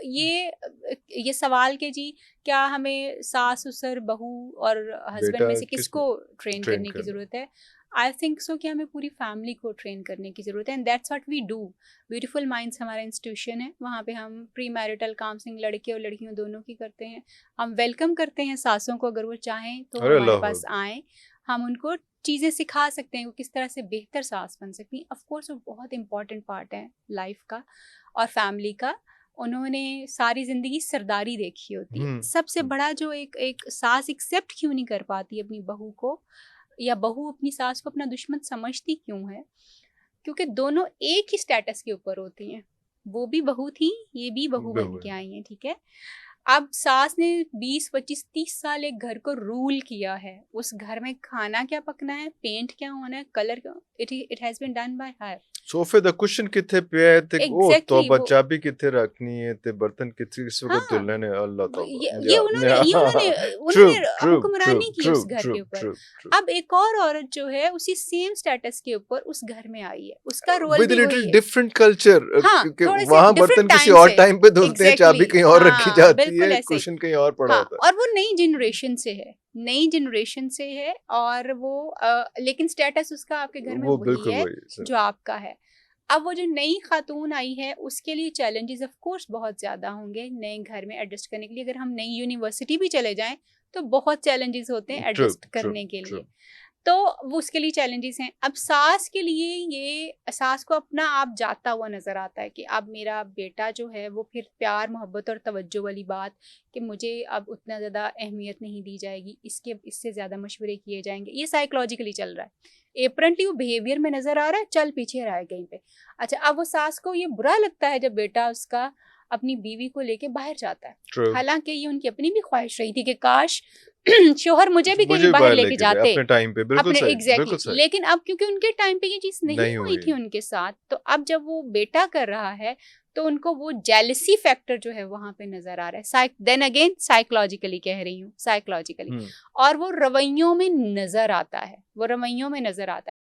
ये सवाल के जी क्या हमें सास ससुर बहू और हस्बैंड में से किसको ट्रेन करने की ज़रूरत है, आई थिंक सो कि हमें पूरी फैमिली को ट्रेन करने की ज़रूरत है, and that's what we do. Beautiful minds हमारा इंस्टीट्यूशन है, वहाँ पे हम प्री मैरिटल काउंसलिंग लड़के और लड़कियों दोनों की करते हैं। हम वेलकम करते हैं सासों को, अगर वो चाहें तो हमारे पास आएँ, हम उनको चीज़ें सिखा सकते हैं वो किस तरह से बेहतर सास बन सकती हैं। ऑफ कोर्स वो बहुत इंपॉर्टेंट पार्ट है लाइफ का और फैमिली का। उन्होंने सारी ज़िंदगी सरदारी देखी होती है। सबसे बड़ा जो एक सास एक्सेप्ट क्यों नहीं कर पाती अपनी बहू को, या बहू अपनी सास को अपना दुश्मन समझती क्यों है, क्योंकि दोनों एक ही स्टेटस के ऊपर होती हैं। वो भी बहू थी, ये भी बहू बन के आई हैं, ठीक है। अब सास ने 20, 25, 30 साल एक घर को रूल किया है, उस घर में खाना क्या पकना है, पेंट क्या होना है, कलर क्या, it has been done by her. सोफे दा कुशन किथे पे है ते ओ तौबा चाबी किथे रखनी है ते बर्तन किथे इस वक्त दुल्हन ने अल्लाह तौबा ये उन्होंने हुक्मरानी की उस घर के ऊपर। अब एक और औरत जो है उसी सेम स्टेटस के ऊपर उस घर में आई है, उसका रोल भी वही है। डिफरेंट कल्चर, वहाँ बर्तन किसी और टाइम पे धुलते हैं, चाबी कहीं और रखी जाती है, कुशन कहीं और पड़ा होता है। और वो नई जनरेशन से है, नई जनरेशन से है, और वो लेकिन स्टेटस उसका आपके घर में वही है जो आपका है। अब वो जो नई खातून आई है उसके लिए चैलेंजेस ऑफ कोर्स बहुत ज़्यादा होंगे नए घर में एडजस्ट करने के लिए। अगर हम नई यूनिवर्सिटी भी चले जाएं तो बहुत चैलेंजेस होते हैं एडजस्ट करने के लिए, तो वो उसके लिए चैलेंजेस हैं। अब सास के लिए ये सास को अपना आप जाता हुआ नज़र आता है कि अब मेरा बेटा जो है वो फिर प्यार मोहब्बत और तवज्जो वाली बात कि मुझे अब उतना ज़्यादा अहमियत नहीं दी जाएगी, इससे ज़्यादा मशवरे किए जाएंगे, ये साइकोलॉजिकली चल रहा है। एपरेंटली वो बिहेवियर में नज़र आ रहा है, चल पीछे रहा है कहीं पे। अच्छा, अब वो सास को ये बुरा लगता है जब बेटा उसका अपनी बीवी को लेके बाहर जाता है, हालांकि ये उनकी अपनी भी ख्वाहिश रही थी कि काश शोहर मुझे भी कहीं बाहर लेके जाते अपने टाइम पे, बिल्कुल सही, बिल्कुल सही। लेकिन अब क्योंकि उनके टाइम पे ये चीज नहीं हुई थी उनके साथ, तो अब जब वो बेटा कर रहा है तो उनको वो जेलसी फैक्टर जो है वहां पे नजर आ रहा है। देन अगेन साइकोलॉजिकली कह रही हूँ, साइकोलॉजिकली, और वो रवैयों में नजर आता है, वो रवैयों में नजर आता है।